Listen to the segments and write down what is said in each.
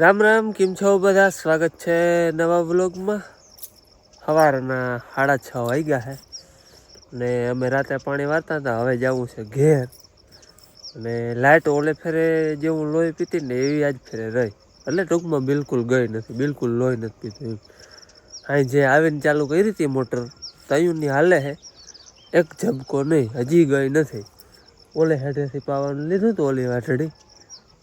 રામ રામ, કેમ છો બધા? સ્વાગત છે નવા વ્લોગમાં. સવારના 6:30 વાગ્યા છે ને અમે રાતે પાણી વારતા હતા. હવે જવું છે ઘેર અને લાઇટ ઓલે ફેરે જેવું લોહી પીતી ને એવી આજ ફેરે રહી, એટલે ટૂંકમાં બિલકુલ ગઈ નથી, બિલકુલ લોહી નથી પીતું. અહીં જે આવીને ચાલુ કરી હતી મોટર તયુંની હાલે છે, એક ઝબકો નહીં, હજી ગઈ નથી. ઓલે હેઠેથી પાવાનું લીધું તો ઓલી વાટડી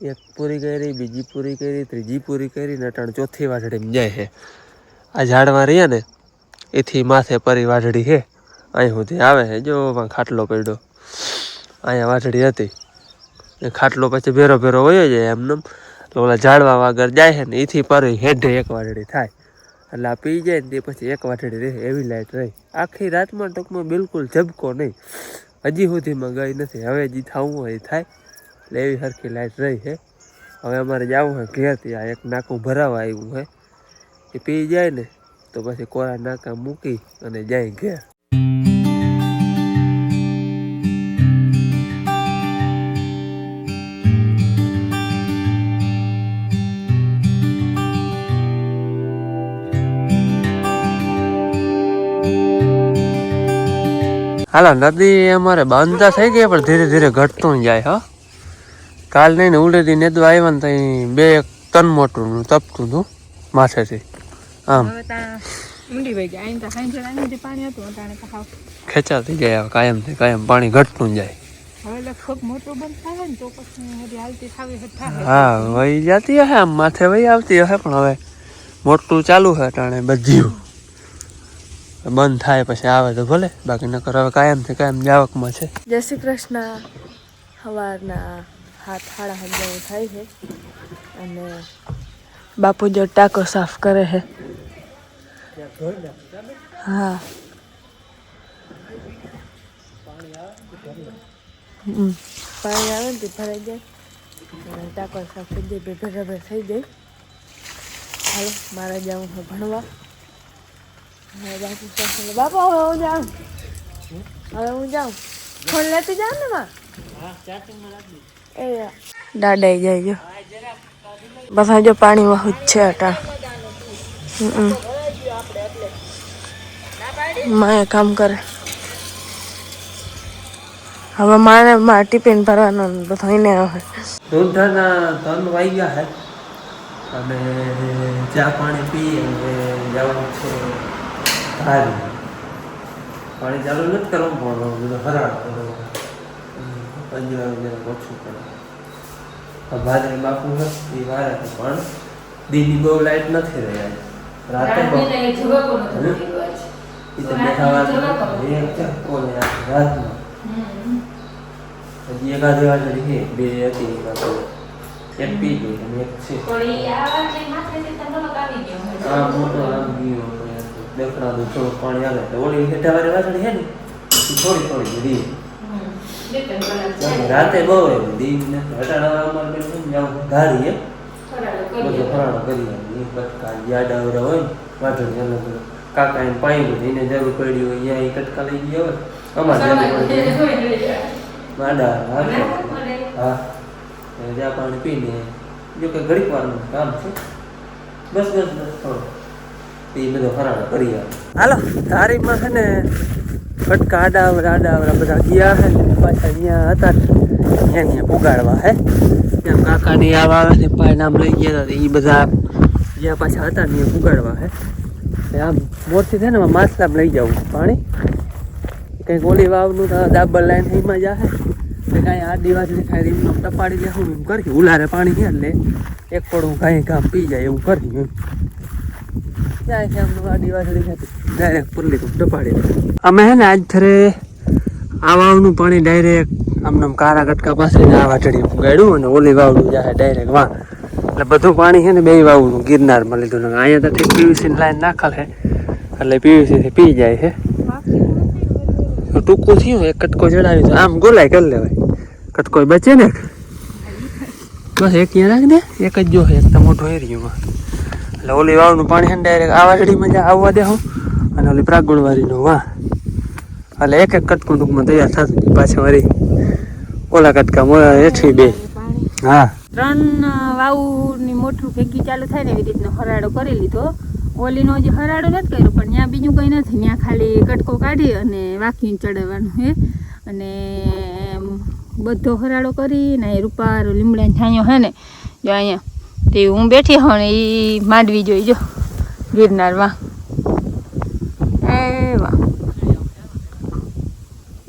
એક પૂરી કરી, બીજી પૂરી કરી, ત્રીજી પૂરી કરી ને અટાણ ચોથી વાટડીમાં જાય છે. આ ઝાડમાં રહ્યા ને એથી માથે પરી વાટડી છે, અહીં સુધી આવે છે. જો ખાટલો પડ્યો, અહીંયા વાટડી હતી એ ખાટલો પછી ભેરો ભેરો વયો જાય એમને, ઓલા ઝાડવા વાગર જાય છે ને એથી પરી હેઠે એક વાટડી થાય, એટલે આ પી જાય ને તે પછી એક વાટડી રહે. એવી લાઈટ રહી આખી રાતમાં, ટૂંકમાં બિલકુલ ઝબકો નહીં, હજી સુધીમાં ગઈ નથી. હવે જે થવું હોય એ થાય, એટલે એવી સરખી લાઈટ રહી છે. હવે અમારે જવું હોય ઘેરથી, આ એક નાકું ભરાવા આવ્યું હોય, એ પી જાય ને તો પછી કોરા નાકા મૂકી અને જાય ઘેર. હાલો, નદી અમારે બાંધતા થઈ ગઈ પણ ધીરે ધીરે ઘટતું જાય. હા, કાલ નહીં ને ઉડેથી નેદવા આવ્યા ને ત્યાં 2 ટન મોટું તપતું હતું માથેથી. આમ ખેંચાતી જાય, કાયમથી કાયમ પાણી ઘટતું જાય. હા, વહી જતી હશે, આમ માથે વહી આવતી હશે, પણ હવે મોટું ચાલુ છે ટાણે બધ્યું. બંધ થાય પછી આવે તો ભલે, બાકી નકર હવે કાયમથી કાયમ જાવકમાં છે. જય શ્રી કૃષ્ણ. સવારના 7:30 જેવું થાય છે અને બાપુ જો ટાંકો સાફ કરે છે. હા, પાણી આવે ને ભરાઈ જાય અને ટાંકો સાફ થઈ જાય, ભેગા થઈ જાય. હાલો, મારે જવું છે ભણવા. બાપા હવે હું જાઉં, ફોન લેતી જાઉં ને માં. એ દાદાઈ જાય બધા, જો પાણી વાહુ જ છે અટા. માએ કામ કરે. હવે મારે ટિફિન ભરવાનું બધું એને આવે. દૂધના 3 વાગ્યા છે અને ચા પાણી પી અને જવાનું છે ધારી. પાણી ચાલુ નથી કરવું, પણ હરાડ કરો 5 વાગે ઓછું કરે. ભાદરે બાપુ એ વારે પણ દીની બહુ લાઈટ નથી રહ્યા. રાતે રાતમાં હજી એકાદ વાટડી છે, 2 હતી, એક પી ગઈ અને એક છે. આ મોટો આમ ગયો દેખડાતું થોડું પાણી આવે તો ઓલી હેઠા વાળી વાટડી છે ને થોડી થોડી દી રાતે બહુ દી ને હટાડા ધારી બધો ફરાળો કરી કટકા યાડા હોય ને વાટડી અલગ અલગ. કાકા એને પાણી એને જરૂર પડી હોય અહીંયા એ કટકા લઈ ગયા હોય, અમારે માડા હા જ્યાં પાણી પીને જો કે ઘડીક વારનું કામ છે. બસ થોડો એ બધો ફરાળો કરી આવે. હાલો, ધારીમાં છે ને કટકા આડા બધા ગયા છે ને પાછા અહીંયા હતા અહીંયા પુગાડવા હે. ત્યાં કાકાની આવા આવે ને પાય નામ લઈ ગયા હતા, એ બધા જ્યાં પાછા હતા ને એ પુગાડવા હે. આમ મોરથી થાય ને માછલામ લઈ જવું પાણી, કંઈક ઓલી વાવનું દાબર લાઈન એમાં જાહે ને કાંઈ આ દિવાળી થાય એમને ટપાડી દે. હું એમ કરી ઉલારે પાણી છે એટલે એક પડું કાંઈ કામ પી જાય એવું કરી એમ. ક્યાં છે આમ આ દિવાળી ખાતી ડાયરેક્ટ પુરલી ટપાડી દે. અમે હે ને આજ થરે આ વાવનું પાણી ડાયરેક્ટ આમ કારા કટકા પાસે આ વાટડી ગાડ્યું અને ઓલી વાવનું જાય ડાયરેક્ટ વાં, એટલે બધું પાણી છે ને 2 વાવનું ગિરનારમાં લીધું ને અહીંયા તો ઠીક પીવીસી લાઈન નાખેલ છે એટલે પીવીસીથી પી જાય છે. ટૂંકું થયું, એક કટકો ચડાવી તો આમ ગોલાય કરી લેવાય, કટકો બચે ને બસ એક અહીંયા રાખી દે. એક જ જો એક તો મોટું એરિયામાં, એટલે ઓલી વાવનું પાણી છે ને ડાયરેક્ટ આ વાટડીમાં આવવા દે હું, અને ઓલી પ્રાગુણવારીનું વાં, એટલે એક કટકું ટૂંકમાં તૈયાર થતું પાછળ વળી ઓલા કટકા હેઠી 2. હા, 3 વાવની મોટું ભેગી ચાલુ થાય ને એવી રીતનો હરાડો કરી લીધો. ઓલીનો જે હરાડો નથી કર્યો પણ ત્યાં બીજું કંઈ નથી, ત્યાં ખાલી કટકો કાઢી અને વાંકીને ચડાવવાનું છે. અને બધો હરાડો કરીને રૂપારો લીમડાની છાંયો છે ને જો અહીંયા તે હું બેઠી હોઉં ને એ માંડવી જોઈ જો ગિરનારમાં. એ વાહ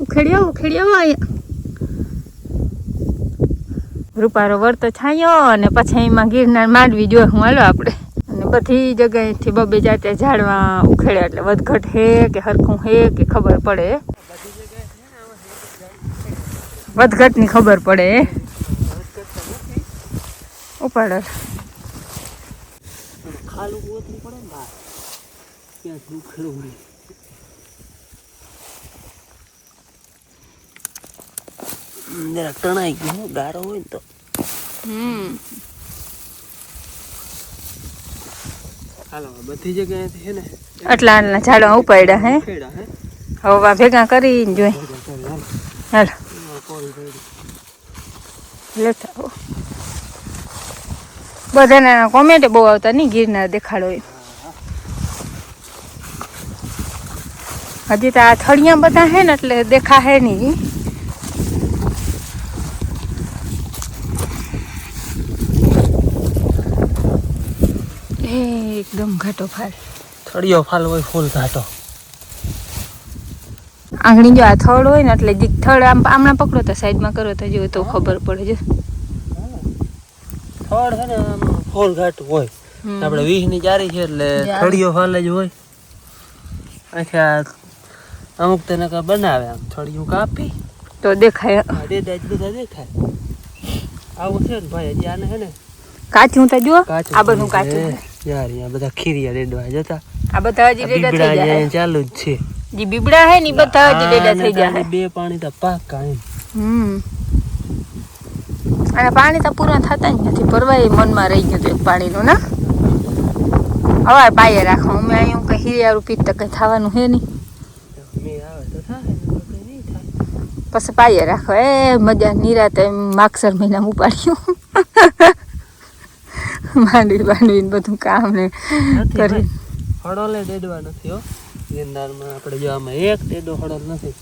ઉખેડી આવો અહીંયા રૂપારો વર્તો છાંયો અને પછી એમાં ગિરનાર માંડવી જોઈએ હું હાલો આપણે. અને બધી જગ્યાએથી બબે જાતે ઝાડવા ઉખેડે એટલે વધઘટ હે કે હરખું હે કે ખબર પડે, વધઘટની ખબર પડે ઉપાડ ખાલું ગોતવું પડે ને બહાર ક્યાં ઉખેડવું નહીં. જરાક ટણાઈ ગયું ગારો હોય ને તો. હાલો બધી જગ્યાએથી છે ને આટલા ઝાડવા ઉપાડ્યા હે. ખેડા હે હવે ભેગા કરીને જોઈ હાલો લેતા આવો. બધાના કોમેન્ટ બહુ આવતા નહીં ગિરનાર દેખાડો એ. હજી તો આ થળિયા બધા હે ને એટલે દેખા હે નહીં. એકદમ ઘાટો ફાલ થળિયો ફાલ હોય ફૂલ ઘાટો. આંગળી જો આ થડ હોય ને એટલે થડ આમણા પકડો તો સાઈડમાં કરો તો જો તો ખબર પડે છે. થડ છે ને આમ ફૂલ ઘાટ હોય. આપણે 20 ની જારી છે એટલે થળિયો ફાલ જ હોય. આખા અમુક તેને કા બનાવે આમ થળિયું કાપી તો દેખાય. દેદા જ બધા દેખાય. આવું છે ને ભાઈ હજી આને છે ને કાચું તો જો આ બધું કાચું યાર અહીંયા બધા ખીરિયા રેડવા જતા. આ બધા હજી રેડા થઈ જાય ચાલુ જ છે. જે બીબડા હે ની બધા હજી રેડા થઈ જાય. બે પાણી તો પાકા એમ. અને પાણી તો પૂરા થતા જ નથી. પરવાય મનમાં રહી ગયું હતું એક પાણીનું ના. હવે પાયે રાખો અમે અહીં કઈ હિરિયારું પીત તો કઈ થવાનું હે નહીં. પછી પાયે રાખો એ મજા નિરાતે માગસર મહિનામાં ઉપાડ્યું માંડવી બધું કામ ને કરી. હળોલે દેડવા નથી હો ગિરનારમાં. આપણે જો આમાં એક દેડો હળોલ નથી.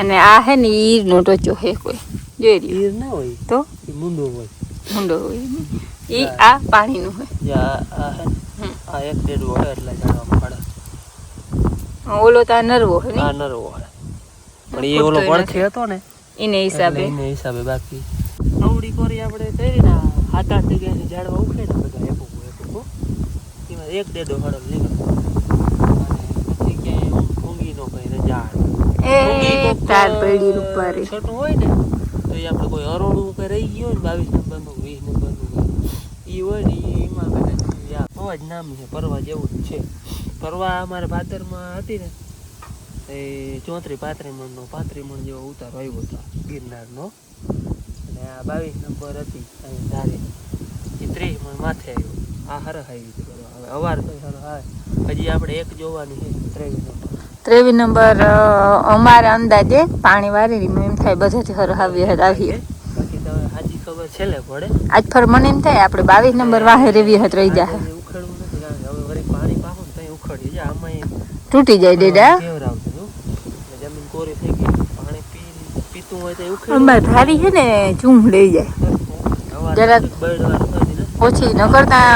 અને આ હે ને ઈર નો ટોચો હે કોઈ જોઈ રહ્યું. ઈર ના હોય તો મુંડો હોય. મુંડો હોય ઈ આ પાણીનું હોય. આ હે આ એક દેડવો હોય એટલે જાણવા પડે. ઓલો તો આ નરવો હે ને. આ નરવો હોય પણ એ ઓલો પડખે હતો ને એને હિસાબે બાકી અવડી કોરી આપણે કરી ને 7-8 જગ્યાની ઝાડવા ઉખેડા બધા એક એમાં એક દેડો હળોલ નીકળે. પછી ક્યાંય ઊંઘી નો કઈ ઝાડ તાર પડી ઉપર છોટું હોય ને તો એ આપણે કોઈ અરોણું કઈ રહી ગયું હોય ને 22 નંબરનું 20 નંબરનું એ હોય ને એમાં કદાચ બહુ જ નામ છે. પરવા જેવું જ છે. પરવા અમારે ભાદરમાં હતી ને એ 34-35 મણનો 35 મણ જેવો ઉતારો આવ્યો હતો ગિરનારનો. અને આ 22 નંબર હતી અહીં ધારે એ 30 મણ માથે આવ્યો. આ હરખ આવી હતી કરવા. હવે અવાર કઈ હરખ આવે હજી આપણે એક જોવાની છે 23 નંબર અમારા અંદાજે પાણી વારી એમ થાય બધાથી હરખ આવીએ. બાકી તો હાજી ખબર છેલ્લે પડે. આજ ફર મને એમ થાય આપણે 22 નંબર વાહે રેવી હત રહી જાય. ઉખેડવું નથી કારણ કે હવે વળી પાણી પાહો ને તઈ ઉખડી જાય. આમાં તૂટી જાય ડેડા. જમીન કોરી થઈ ગઈ પાણી પીતું હોય તો ઉખેડ. અમાર ભારી છે ને ચૂંહ લઈ જાય જરાક ઓછી ન કરતા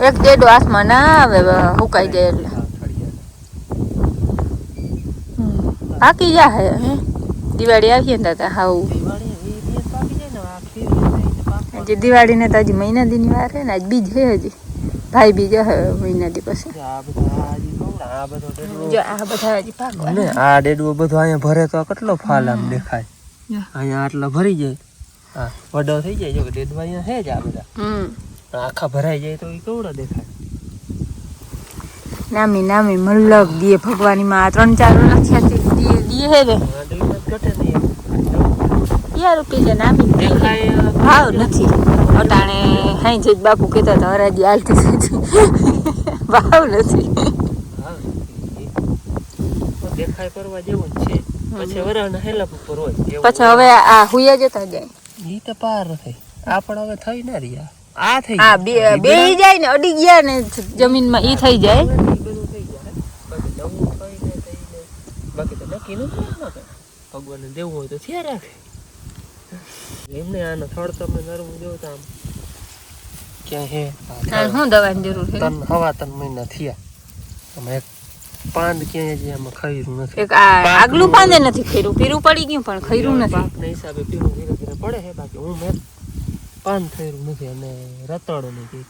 એક ડેડો હાથમાં ના આવે હુકાઈ જાય એટલે પાકી જાય. દિવાળી આવીએ ને તા હાવ જે દિવાળીને તો હજી મહિના દીની વાર છે ને આજ બીજ છે હજી ભાઈ બીજ હે મહિના દી પછી. જો આ બધા હજી પાકવા ને આ ડેડવો બધો અહીંયા ભરે તો કેટલો ફાલ આમ દેખાય. અહીંયા આટલા ભરી જાય. હા વડો થઈ જાય. જો ડેડવા અહીંયા છે જ આ બધા આખા ભરાઈ જાય તો એ કેવડો દેખાય. નામી મલ્લક દીએ ભગવાનીમાં 3-4 લખ્યા દીએ હે ને ઘટે નહીં ₹50 છે નામી દેખાય. ભાવ નથી અટાણે હાઈ જ બાપુ કહેતા હતા હરાજી હાલતી ભાવ નથી. દેખાય પરવા જેવું જ છે. પછી વરાના હેલા ઉપર હોય પછી હવે આ હુયા જતા જાય. ઈ તો પાર નથી. આ પણ હવે થઈ ના રહ્યા આ થઈ આ બે જાય ને અડી ગયા ને જમીનમાં ઈ થઈ જાય બધું થઈ જાય બાકી નવું થઈને થઈને બાકી તો નક્કી નથી ભગવાનને દેવું હોય તો થયા રાખે એમને આનો થડ તમે નરમ જોવો તો આમ ક્યાં હે શું દવાની જરૂર છે હવા 3 મહિના થયા અમે એક પાંદ ક્યાંય જે આમાં ખઈરું નથી એક આગલું પાંદે નથી ખીરું પીરું પડી ગયું પણ ખીરું નથી પાકના હિસાબે પીરું ધીરે ધીરે પડે છે બાકી હું મેં પાન થયું નથી અને રતડ નથી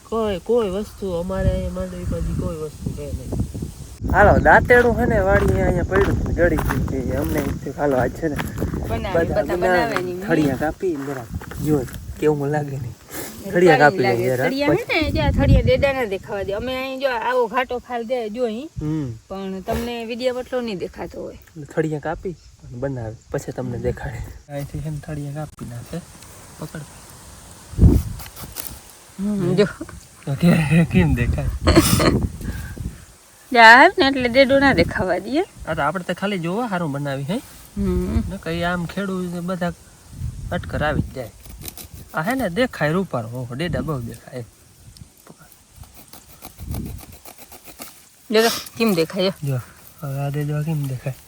કોઈ વસ્તુ અમારે અહીંયા માંડવી બાજુ કોઈ વસ્તુ છે નહીં હાલો દાંતેડું છે ને વાડી અહીંયા પડ્યું જડી ગયું અમને હાલો આજ છે ને થળિયા કાપી જો કેવું લાગે નહીં થળિયા કાપી લે થળિયા હે ને જ્યાં થળિયા ડેડા ના દેખાવા દે અમે અહીં જો આવો ઘાટો ખાલ દે જોઈ પણ તમને વિડિયો એટલો નહીં દેખાતો હોય થળિયા કાપી બનાવે પછી તમને દેખાડે અહીંથી છે ને થળિયા કાપી નાખે પકડ જો કેમ દેખાય જા ને એટલે ડેડો ના દેખાવા દે આ તો આપણે તો ખાલી જોવા સારું બનાવી હે ને કઈ આમ ખેડૂત બધા અટકર આવી જ જાય આ હે ને દેખાય રૂપાર હો ડેડા બહુ દેખાય જો કેમ દેખાય જો હવે આ ડેડો કેમ દેખાય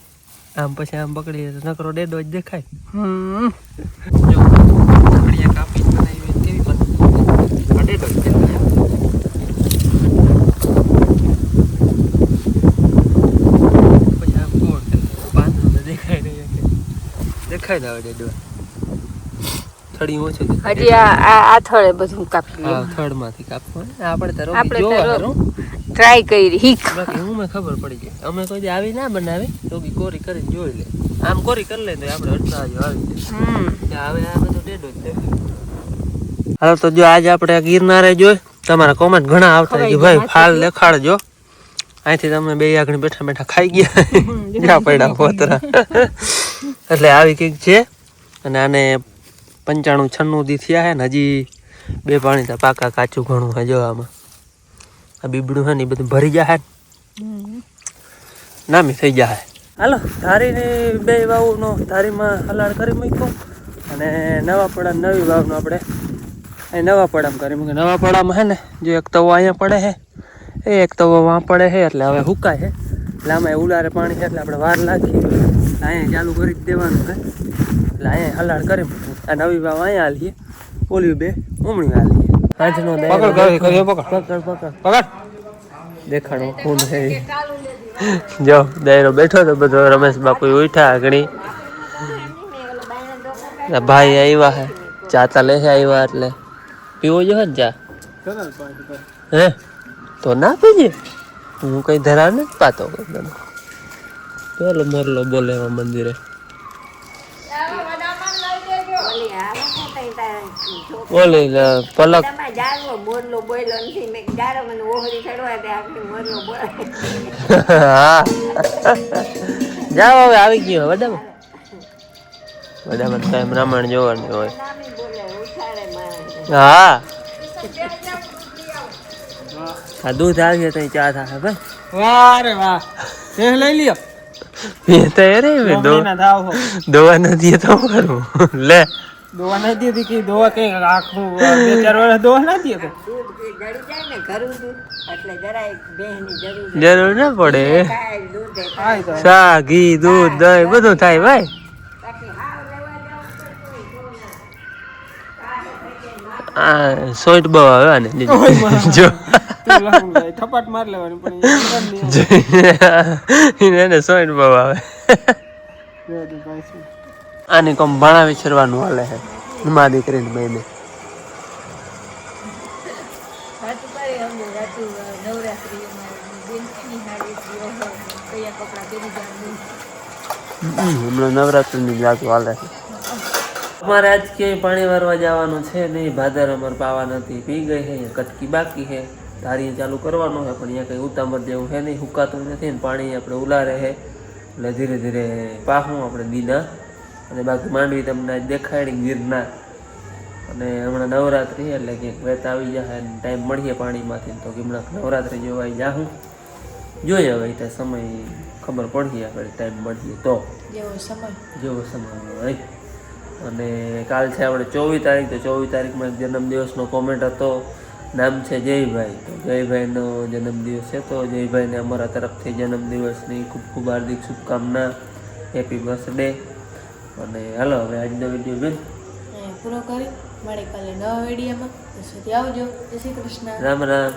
આમ પછી આમ પકડી તો નકરો ડેડો જ દેખાય જો કકડિયા કાપી બનાવી કેવી બને આ ડેડો જ દેખાય પછી આમ કોણ પાંદડું દેખાય નહીં દેખાય ને હવે ડેડો થડી ઓછું હજી આ થળે બધું કાપી હા થડ માંથી કાપવાનું આપણે તો જોવાનું ટ્રાય કરી હીક બાકી હું ખબર પડી જાય અમે કોઈ આવી ના બનાવે તો બી કોરી કરીને જોઈ લે આમ કોરી કરી લે તો આપણે અડધા આવી જાય હવે આ બધું ડેડો જ દેખાય હાલો તો જો આજે આપણે ગિરનારે જોઈ તમારા કોમેન્ટ ઘણા આવતા કે ભાઈ ફાલ દેખાડજો અહીંથી તમે બે આગળ બેઠા બેઠા ખાઈ ગયા જ્યાં પડ્યા પોતરા એટલે આવી કંઈક છે અને આને 95-96 દી થયા હે ને હજી 2 પાણી તો પાકા કાચું ઘણું હે જો આમાં આ બીબડું હે ને બધું ભરી જાય નામી થઈ જાય હાલો ધારીની 2 વાવનો ધારીમાં હલાડ કરી મૂક્યો અને નવા પડા નવી વાવનો આપણે અહીં નવા પડામાં કરી મૂક્યો નવા પડામાં હે ને જો એક તવો અહીંયા પડે છે એ એક તવો વાં પડે છે એટલે હવે હુકાય છે એટલે આમાં ઉલારે પાણી છે એટલે આપણે વાર લાગીએ અહીંયા ચાલુ કરી જ દેવાનું છે એટલે અહીંયા હલાડ કરી મૂક્યું આ નવી વાવ અહીંયા હાલીએ ઓલી 2 ઉમણી હાલીએ આજનો પકડ દેખાડો ખૂન છે જો દાયરો બેઠો તો બધો રમેશ બાપુ ઉઠ્યા ઘણી ભાઈ આવ્યા હે ચા લે આવ્યા એટલે પીવો જો ને ચા હે તો ના પીજે હું કઈ ધરા નથી પાતો ચાલો મોરલો બોલે મંદિરે ઓલી પલક હા જાવ હવે આવી ગયો વડામાં ટાઈમ રામાયણ જોવાની હોય હા આ દૂધ આવી તો ચા થાય ભાઈ વાહ રે વાહ લઈ લ્યો તો અરે દોવા નથી તો કરું લે દોવા નહીં દીધી કે દોવા કઈ આખું 2-4 વર્ષ દોવા ના દીધો જરૂર ના પડે શા ઘી દૂધ દહીં બધું થાય ભાઈ આ સોઈટ બહુ આવે ને જો થપાટ માર લેવાની એને સોઈટ બહુ આવે આની કોમ ભણા વિચારવાનું હાલે છે મા દીકરીને બેને હમણાં નવરાત્રિની જાતું હાલે છે અમારે આજ ક્યાંય પાણી વારવા જવાનું છે નહીં ભાદર અમારે પાવા નથી પી ગઈ છે કટકી બાકી છે ધારી ચાલુ કરવાનું છે પણ અહીંયા કંઈ ઉતામળ જેવું છે નહીં હુકાતું નથી ને પાણી આપણે ઉલારે છે એટલે ધીરે ધીરે પાહું આપણે દીના અને બાકી માંડવી તમને દેખાડી ગિરનાર અને હમણાં નવરાત્રિ એટલે ક્યાંક વેત આવી જાય અને ટાઈમ મળીએ પાણીમાંથી તો હમણાં નવરાત્રિ જોવાઈ જાઉં જોઈએ હવે ત્યાં સમય ખબર પડીએ આપણે ટાઈમ મળીએ તો જેવો સમય હોય અને કાલ છે આપણે 24 તારીખ. તો 24 તારીખમાં જન્મદિવસનો કોમેન્ટ હતો, નામ છે જયભાઈ. તો જયભાઈનો જન્મદિવસ છે, તો જયભાઈને અમારા તરફથી જન્મદિવસની ખૂબ ખૂબ હાર્દિક શુભકામના. Happy birthday. અને હાલો હવે આજનો વિડીયો બેન પૂરો કરી મળે કાલે નવા વિડીયોમાં. તો સુધી આવજો. જય શ્રી કૃષ્ણ. રામ રામ.